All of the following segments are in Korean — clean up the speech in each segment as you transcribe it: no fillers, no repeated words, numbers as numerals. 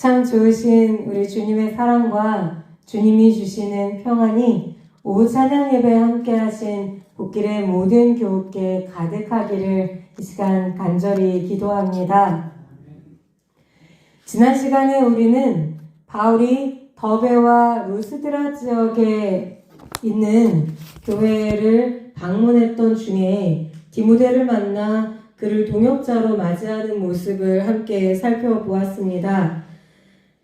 참 좋으신 우리 주님의 사랑과 주님이 주시는 평안이 오후 찬양 예배에 함께 하신 복길의 모든 교우께 가득하기를 이 시간 간절히 기도합니다. 지난 시간에 우리는 바울이 더베와 루스드라 지역에 있는 교회를 방문했던 중에 디모데를 만나 그를 동역자로 맞이하는 모습을 함께 살펴보았습니다.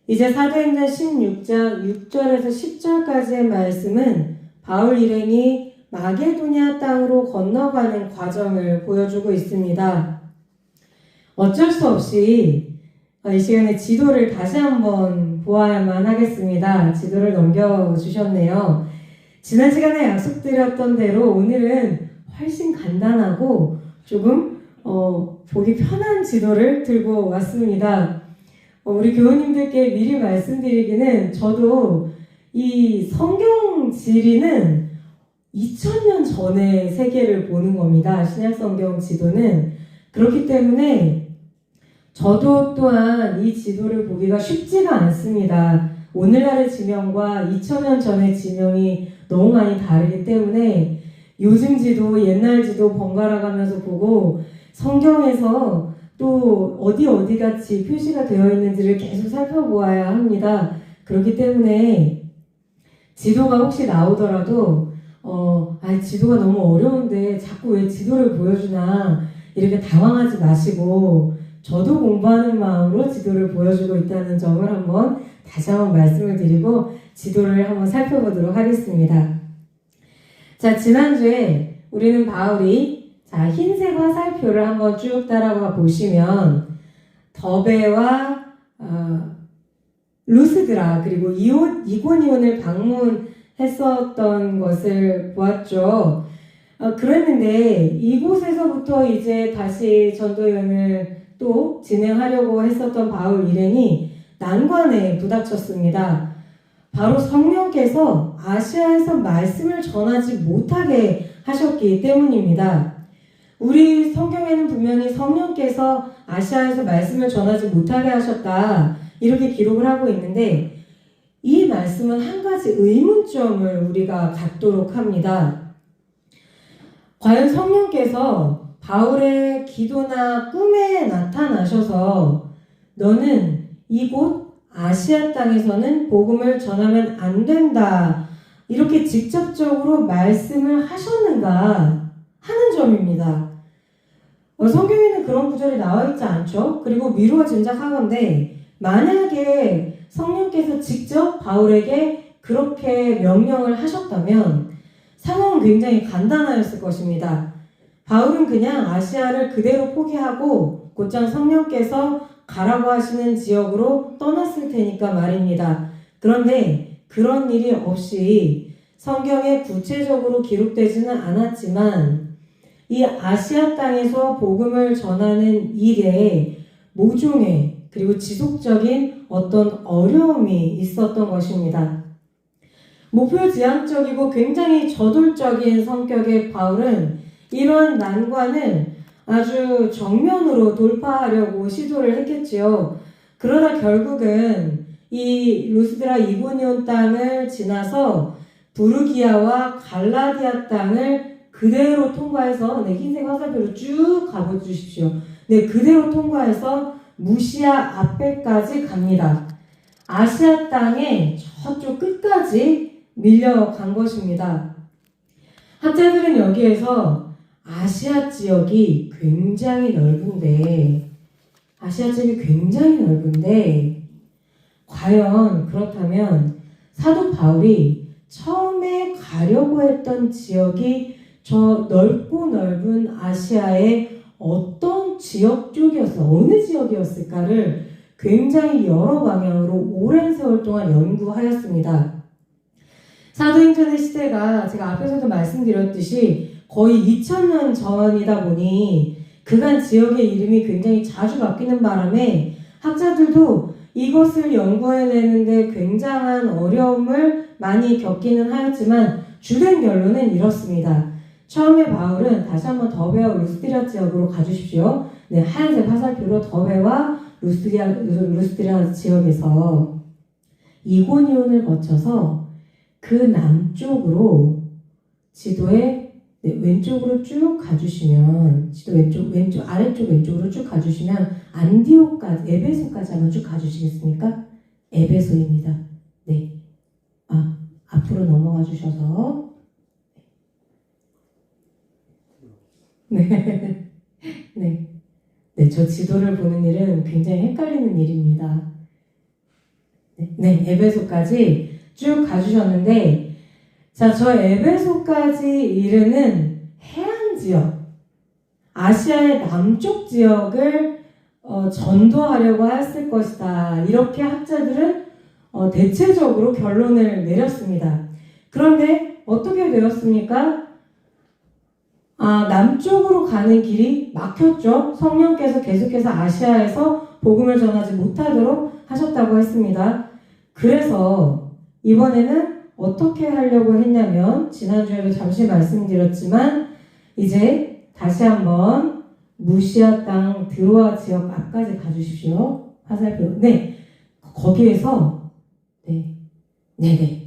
이제 사도행전 16장 6절에서 10절까지의 말씀은 바울 일행이 마게도냐 땅으로 건너가는 과정을 보여주고 있습니다. 어쩔 수 없이 이 시간에 지도를 다시 한번 보아야만 하겠습니다. 지도를 넘겨주셨네요. 지난 시간에 약속드렸던 대로 오늘은 훨씬 간단하고 조금 보기 편한 지도를 들고 왔습니다. 우리 교우님들께 미리 말씀드리기는 저도 이 성경 지리는 2000년 전의 세계를 보는 겁니다. 신약성경 지도는. 그렇기 때문에 저도 또한 이 지도를 보기가 쉽지가 않습니다. 오늘날의 지명과 2000년 전의 지명이 너무 많이 다르기 때문에 요즘 지도, 옛날 지도 번갈아 가면서 보고 성경에서 또 어디 같이 표시가 되어 있는지를 계속 살펴보아야 합니다. 그렇기 때문에 지도가 혹시 나오더라도 지도가 너무 어려운데 자꾸 왜 지도를 보여주나 이렇게 당황하지 마시고 저도 공부하는 마음으로 지도를 보여주고 있다는 점을 다시 한번 말씀을 드리고 지도를 한번 살펴보도록 하겠습니다. 자, 지난주에 우리는 바울이 흰색 화살표를 한번 쭉 따라가 보시면 더베와 루스드라 그리고 이고니온을 방문했었던 것을 보았죠. 그랬는데 이곳에서부터 이제 다시 전도 여행을 또 진행하려고 했었던 바울 일행이 난관에 부닥쳤습니다. 바로 성령께서 아시아에서 말씀을 전하지 못하게 하셨기 때문입니다. 우리 성경에는 분명히 성령께서 아시아에서 말씀을 전하지 못하게 하셨다 이렇게 기록을 하고 있는데 이 말씀은 한 가지 의문점을 우리가 갖도록 합니다. 과연 성령께서 바울의 기도나 꿈에 나타나셔서 너는 이곳 아시아 땅에서는 복음을 전하면 안 된다 이렇게 직접적으로 말씀을 하셨는가 하는 점입니다. 성경에는 그런 구절이 나와 있지 않죠? 그리고 미루어 짐작하건대 만약에 성령께서 직접 바울에게 그렇게 명령을 하셨다면 상황은 굉장히 간단하였을 것입니다. 바울은 그냥 아시아를 그대로 포기하고 곧장 성령께서 가라고 하시는 지역으로 떠났을 테니까 말입니다. 그런데 그런 일이 없이 성경에 구체적으로 기록되지는 않았지만 이 아시아 땅에서 복음을 전하는 일에 모종의 그리고 지속적인 어떤 어려움이 있었던 것입니다. 목표지향적이고 굉장히 저돌적인 성격의 바울은 이러한 난관을 아주 정면으로 돌파하려고 시도를 했겠지요. 그러다 결국은 이 루스드라 이고니온 땅을 지나서 부르기아와 갈라디아 땅을 그대로 통과해서 흰색 화살표로 쭉 가보주십시오. 그대로 통과해서 무시아 앞에까지 갑니다. 아시아 땅의 저쪽 끝까지 밀려간 것입니다. 학자들은 여기에서 아시아 지역이 굉장히 넓은데 과연 그렇다면 사도 바울이 처음에 가려고 했던 지역이 저 넓고 넓은 아시아의 어떤 지역 쪽이었어, 어느 지역이었을까를 굉장히 여러 방향으로 오랜 세월 동안 연구하였습니다. 사도행전의 시대가 제가 앞에서도 말씀드렸듯이 거의 2000년 전이다 보니 그간 지역의 이름이 굉장히 자주 바뀌는 바람에 학자들도 이것을 연구해내는데 굉장한 어려움을 많이 겪기는 하였지만 주된 결론은 이렇습니다. 처음에 바울은 다시 한번 더베와 루스드라 지역으로 가주십시오. 하얀색 화살표로 더베와 루스드라 지역에서 이고니온을 거쳐서 그 남쪽으로 지도에 왼쪽으로 쭉 가주시면 지도 왼쪽 아래쪽 왼쪽으로 쭉 가주시면 안디옥까지 에베소까지 한번 쭉 가주시겠습니까? 에베소입니다. 네, 앞으로 넘어가 주셔서 네, 저 지도를 보는 일은 굉장히 헷갈리는 일입니다. 네, 에베소까지 쭉 가주셨는데, 자, 저 에베소까지 이르는 해안 지역, 아시아의 남쪽 지역을 전도하려고 했을 것이다. 이렇게 학자들은 대체적으로 결론을 내렸습니다. 그런데 어떻게 되었습니까? 남쪽으로 가는 길이 막혔죠. 성령께서 계속해서 아시아에서 복음을 전하지 못하도록 하셨다고 했습니다. 그래서 이번에는 어떻게 하려고 했냐면, 지난주에도 잠시 말씀드렸지만 이제 다시 한번 무시아 땅 드로아 지역 앞까지 가주십시오. 화살표. 네, 거기에서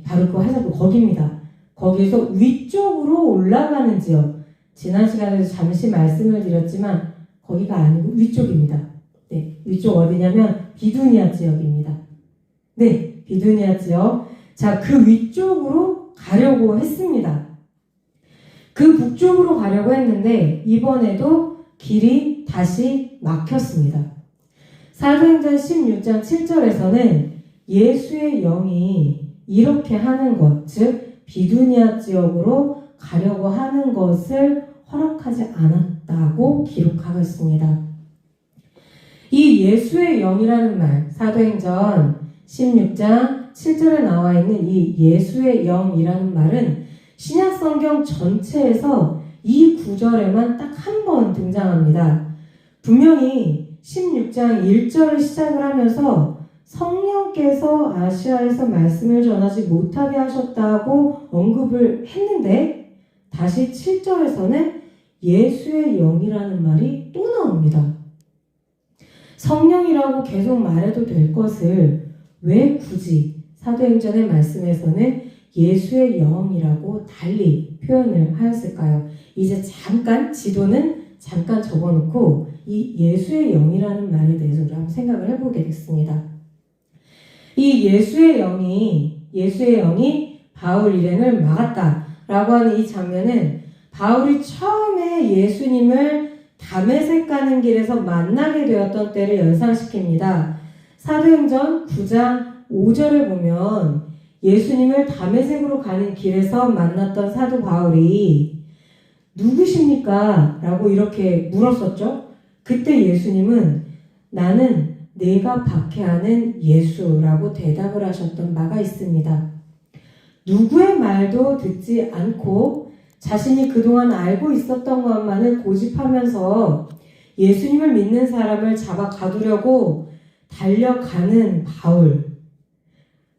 바로 그 화살표 거기입니다. 거기에서 위쪽으로 올라가는 지역. 지난 시간에도 잠시 말씀을 드렸지만 거기가 아니고 위쪽입니다. 네, 위쪽 어디냐면 비두니아 지역입니다. 네, 비두니아 지역. 자, 그 위쪽으로 가려고 했습니다. 그 북쪽으로 가려고 했는데 이번에도 길이 다시 막혔습니다. 사도행전 16장 7절에서는 예수의 영이 이렇게 하는 것, 즉 비두니아 지역으로 가려고 하는 것을 허락하지 않았다고 기록하고 있습니다. 이 예수의 영이라는 말, 사도행전 16장 7절에 나와 있는 이 예수의 영이라는 말은 신약 성경 전체에서 이 구절에만 딱 한 번 등장합니다. 분명히 16장 1절을 시작을 하면서 성령께서 아시아에서 말씀을 전하지 못하게 하셨다고 언급을 했는데, 다시 7절에서는 예수의 영이라는 말이 또 나옵니다. 성령이라고 계속 말해도 될 것을 왜 굳이 사도행전의 말씀에서는 예수의 영이라고 달리 표현을 하였을까요? 이제 잠깐 지도는 잠깐 접어놓고 이 예수의 영이라는 말에 대해서 우리 한번 생각을 해보겠습니다. 이 예수의 영이 바울 일행을 막았다라고 하는 이 장면은 바울이 처음에 예수님을 다메섹 가는 길에서 만나게 되었던 때를 연상시킵니다. 사도행전 9장 5절을 보면 예수님을 다메섹으로 가는 길에서 만났던 사도 바울이 누구십니까? 라고 이렇게 물었었죠. 그때 예수님은 나는 내가 박해하는 예수라고 대답을 하셨던 바가 있습니다. 누구의 말도 듣지 않고 자신이 그동안 알고 있었던 것만을 고집하면서 예수님을 믿는 사람을 잡아 가두려고 달려가는 바울,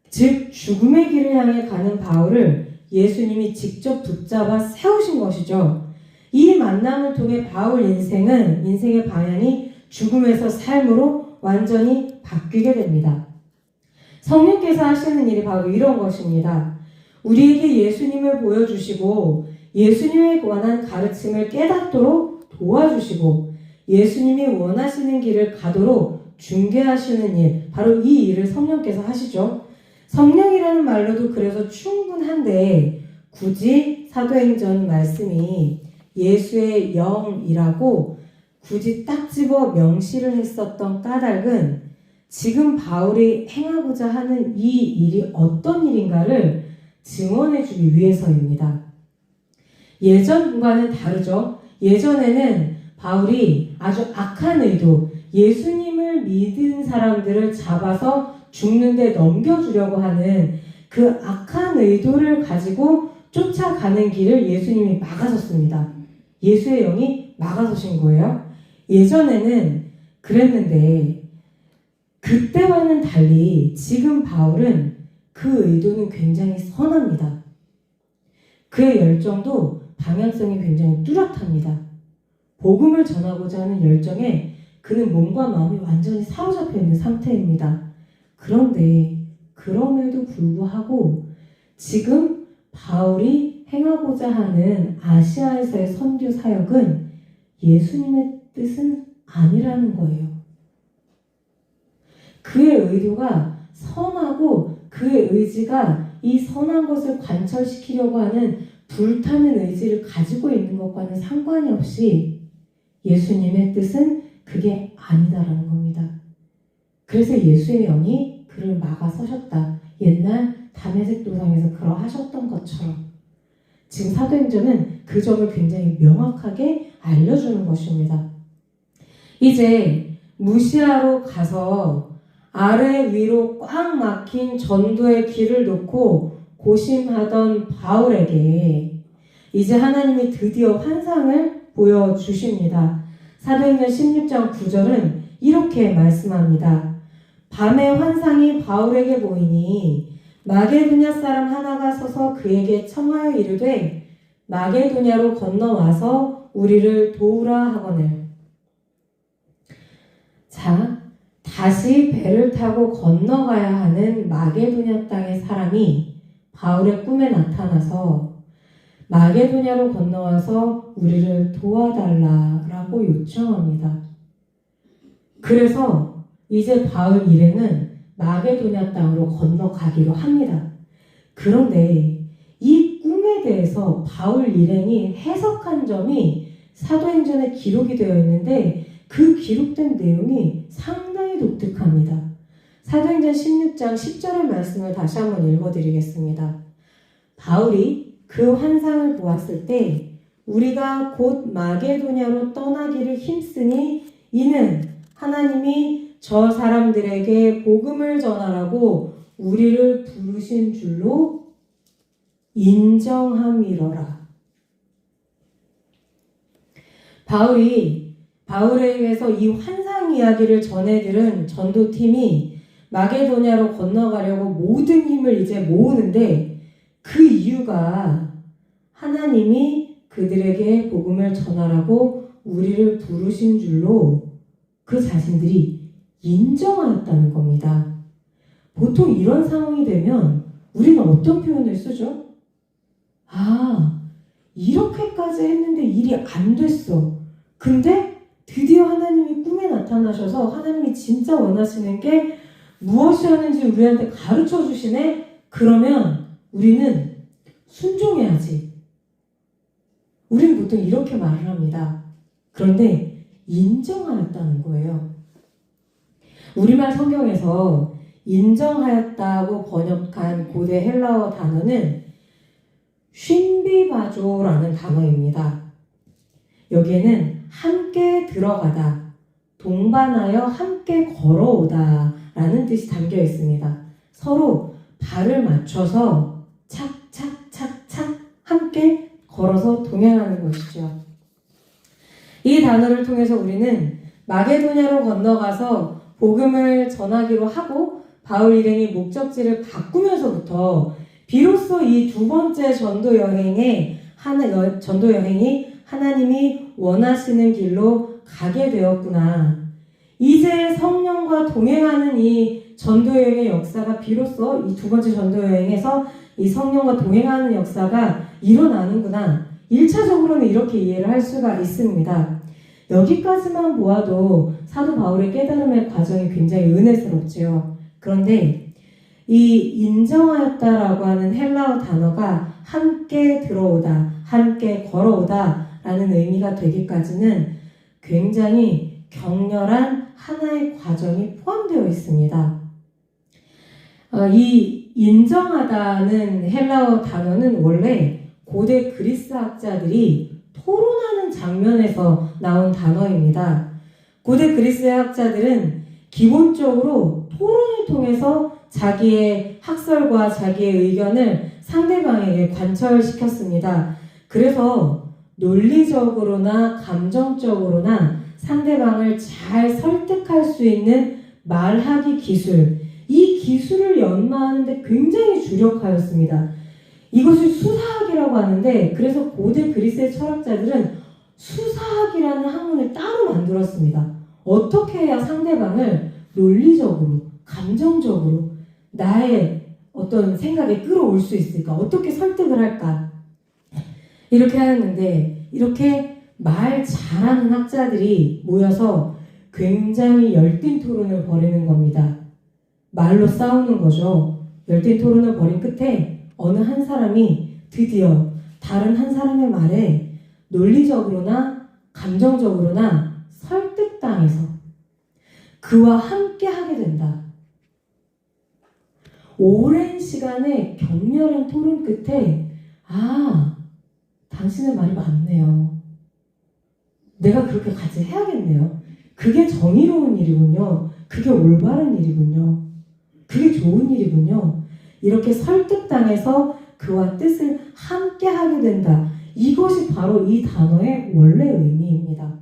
즉 죽음의 길을 향해 가는 바울을 예수님이 직접 붙잡아 세우신 것이죠. 이 만남을 통해 바울 인생의 방향이 죽음에서 삶으로 완전히 바뀌게 됩니다. 성령께서 하시는 일이 바로 이런 것입니다. 우리에게 예수님을 보여주시고 예수님에 관한 가르침을 깨닫도록 도와주시고 예수님이 원하시는 길을 가도록 중개하시는 일, 바로 이 일을 성령께서 하시죠. 성령이라는 말로도 그래서 충분한데 굳이 사도행전 말씀이 예수의 영이라고 굳이 딱 집어 명시를 했었던 까닭은 지금 바울이 행하고자 하는 이 일이 어떤 일인가를 증언해주기 위해서입니다. 예전과는 다르죠. 예전에는 바울이 아주 악한 의도, 예수님을 믿은 사람들을 잡아서 죽는데 넘겨주려고 하는 그 악한 의도를 가지고 쫓아가는 길을 예수님이 막아섰습니다. 예수의 영이 막아서신 거예요. 예전에는 그랬는데 그때와는 달리 지금 바울은 그 의도는 굉장히 선합니다. 그의 열정도 방향성이 굉장히 뚜렷합니다. 복음을 전하고자 하는 열정에 그는 몸과 마음이 완전히 사로잡혀 있는 상태입니다. 그런데 그럼에도 불구하고 지금 바울이 행하고자 하는 아시아에서의 선교 사역은 예수님의 뜻은 아니라는 거예요. 그의 의도가 선하고 그의 의지가 이 선한 것을 관철시키려고 하는 불타는 의지를 가지고 있는 것과는 상관이 없이 예수님의 뜻은 그게 아니다라는 겁니다. 그래서 예수의 영이 그를 막아서셨다. 옛날 다메섹 도상에서 그러하셨던 것처럼 지금 사도행전은 그 점을 굉장히 명확하게 알려주는 것입니다. 이제 무시아로 가서 아래 위로 꽉 막힌 전도의 길을 놓고 고심하던 바울에게 이제 하나님이 드디어 환상을 보여주십니다. 사도행전 16장 9절은 이렇게 말씀합니다. 밤에 환상이 바울에게 보이니 마게도냐 사람 하나가 서서 그에게 청하여 이르되 마게도냐로 건너와서 우리를 도우라 하거늘. 자, 다시 배를 타고 건너가야 하는 마게도냐 땅의 사람이 바울의 꿈에 나타나서 마게도냐로 건너와서 우리를 도와달라라고 요청합니다. 그래서 이제 바울 일행은 마게도냐 땅으로 건너가기로 합니다. 그런데 이 꿈에 대해서 바울 일행이 해석한 점이 사도행전에 기록이 되어 있는데 그 기록된 내용이 상당히 독특합니다. 사도행전 16장 10절의 말씀을 다시 한번 읽어드리겠습니다. 바울이 그 환상을 보았을 때 우리가 곧 마게도냐로 떠나기를 힘쓰니 이는 하나님이 저 사람들에게 복음을 전하라고 우리를 부르신 줄로 인정함이러라. 바울에 의해서 이 환상 이야기를 전해들은 전도팀이 마게도냐로 건너가려고 모든 힘을 이제 모으는데 그 이유가 하나님이 그들에게 복음을 전하라고 우리를 부르신 줄로 그 자신들이 인정하였다는 겁니다. 보통 이런 상황이 되면 우리는 어떤 표현을 쓰죠? 이렇게까지 했는데 일이 안 됐어. 근데 드디어 하나님이 꿈에 나타나셔서 하나님이 진짜 원하시는 게 무엇이었는지 우리한테 가르쳐 주시네? 그러면 우리는 순종해야지. 우리는 보통 이렇게 말을 합니다. 그런데 인정하였다는 거예요. 우리말 성경에서 인정하였다고 번역한 고대 헬라어 단어는 쉰비바조라는 단어입니다. 여기에는 함께 들어가다, 동반하여 함께 걸어오다 라는 뜻이 담겨 있습니다. 서로 발을 맞춰서 착착착착 함께 걸어서 동행하는 것이죠. 이 단어를 통해서 우리는 마게도냐로 건너가서 복음을 전하기로 하고 바울 일행이 목적지를 바꾸면서부터 비로소 이 두 번째 전도 여행이 하나님이 원하시는 길로 가게 되었구나. 이제 성령과 동행하는 이 전도여행의 역사가 비로소 이 두 번째 전도여행에서 이 성령과 동행하는 역사가 일어나는구나. 1차적으로는 이렇게 이해를 할 수가 있습니다. 여기까지만 보아도 사도 바울의 깨달음의 과정이 굉장히 은혜스럽지요. 그런데 이 인정하였다라고 하는 헬라어 단어가 함께 들어오다, 함께 걸어오다 라는 의미가 되기까지는 굉장히 격렬한 하나의 과정이 포함되어 있습니다. 이 인정하다는 헬라어 단어는 원래 고대 그리스 학자들이 토론하는 장면에서 나온 단어입니다. 고대 그리스의 학자들은 기본적으로 토론을 통해서 자기의 학설과 자기의 의견을 상대방에게 관철시켰습니다. 그래서 논리적으로나 감정적으로나 상대방을 잘 설득할 수 있는 말하기 기술, 이 기술을 연마하는데 굉장히 주력하였습니다. 이것을 수사학이라고 하는데, 그래서 고대 그리스의 철학자들은 수사학이라는 학문을 따로 만들었습니다. 어떻게 해야 상대방을 논리적으로, 감정적으로 나의 어떤 생각에 끌어올 수 있을까? 어떻게 설득을 할까? 이렇게 하였는데, 이렇게 말 잘하는 학자들이 모여서 굉장히 열띤 토론을 벌이는 겁니다. 말로 싸우는 거죠. 열띤 토론을 벌인 끝에 어느 한 사람이 드디어 다른 한 사람의 말에 논리적으로나 감정적으로나 설득당해서 그와 함께 하게 된다. 오랜 시간의 격렬한 토론 끝에 당신의 말이 맞네요. 내가 그렇게 같이 해야겠네요. 그게 정의로운 일이군요. 그게 올바른 일이군요. 그게 좋은 일이군요. 이렇게 설득당해서 그와 뜻을 함께 하게 된다. 이것이 바로 이 단어의 원래 의미입니다.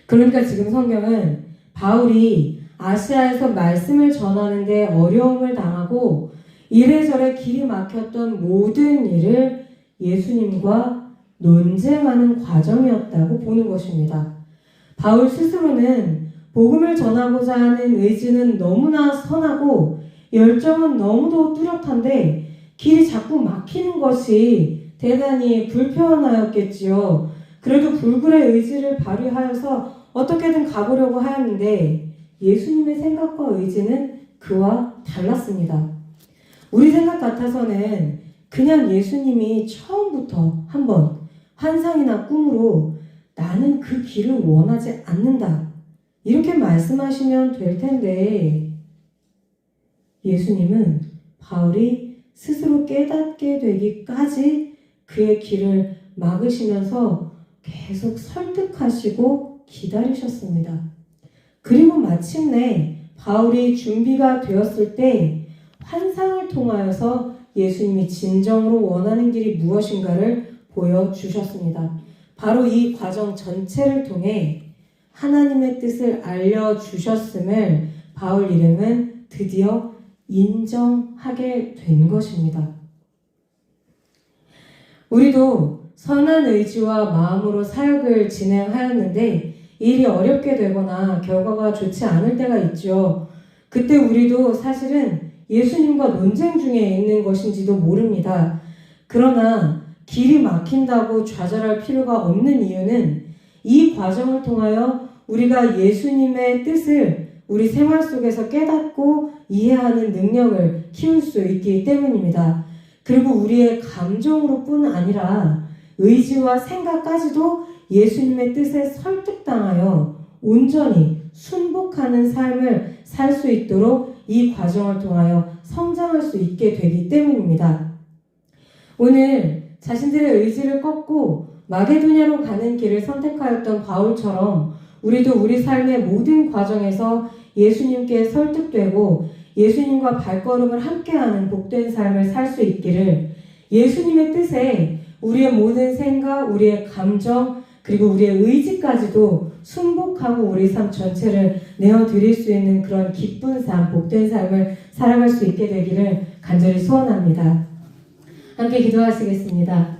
그러니까 지금 성경은 바울이 아시아에서 말씀을 전하는데 어려움을 당하고 이래저래 길이 막혔던 모든 일을 예수님과 논쟁하는 과정이었다고 보는 것입니다. 바울 스스로는 복음을 전하고자 하는 의지는 너무나 선하고 열정은 너무도 뚜렷한데 길이 자꾸 막히는 것이 대단히 불편하였겠지요. 그래도 불굴의 의지를 발휘하여서 어떻게든 가보려고 하였는데 예수님의 생각과 의지는 그와 달랐습니다. 우리 생각 같아서는 그냥 예수님이 처음부터 한번 환상이나 꿈으로 나는 그 길을 원하지 않는다. 이렇게 말씀하시면 될 텐데 예수님은 바울이 스스로 깨닫게 되기까지 그의 길을 막으시면서 계속 설득하시고 기다리셨습니다. 그리고 마침내 바울이 준비가 되었을 때 환상을 통하여서 예수님이 진정으로 원하는 길이 무엇인가를 보여주셨습니다. 바로 이 과정 전체를 통해 하나님의 뜻을 알려주셨음을 바울 일행은 드디어 인정하게 된 것입니다. 우리도 선한 의지와 마음으로 사역을 진행하였는데 일이 어렵게 되거나 결과가 좋지 않을 때가 있죠. 그때 우리도 사실은 예수님과 논쟁 중에 있는 것인지도 모릅니다. 그러나 길이 막힌다고 좌절할 필요가 없는 이유는 이 과정을 통하여 우리가 예수님의 뜻을 우리 생활 속에서 깨닫고 이해하는 능력을 키울 수 있기 때문입니다. 그리고 우리의 감정으로뿐 아니라 의지와 생각까지도 예수님의 뜻에 설득당하여 온전히 순복하는 삶을 살 수 있도록 이 과정을 통하여 성장할 수 있게 되기 때문입니다. 오늘 자신들의 의지를 꺾고 마게도냐로 가는 길을 선택하였던 바울처럼 우리도 우리 삶의 모든 과정에서 예수님께 설득되고 예수님과 발걸음을 함께하는 복된 삶을 살 수 있기를 예수님의 뜻에 우리의 모든 생각, 우리의 감정, 그리고 우리의 의지까지도 순복하고 우리 삶 전체를 내어드릴 수 있는 그런 기쁜 삶, 복된 삶을 살아갈 수 있게 되기를 간절히 소원합니다. 함께 기도하시겠습니다.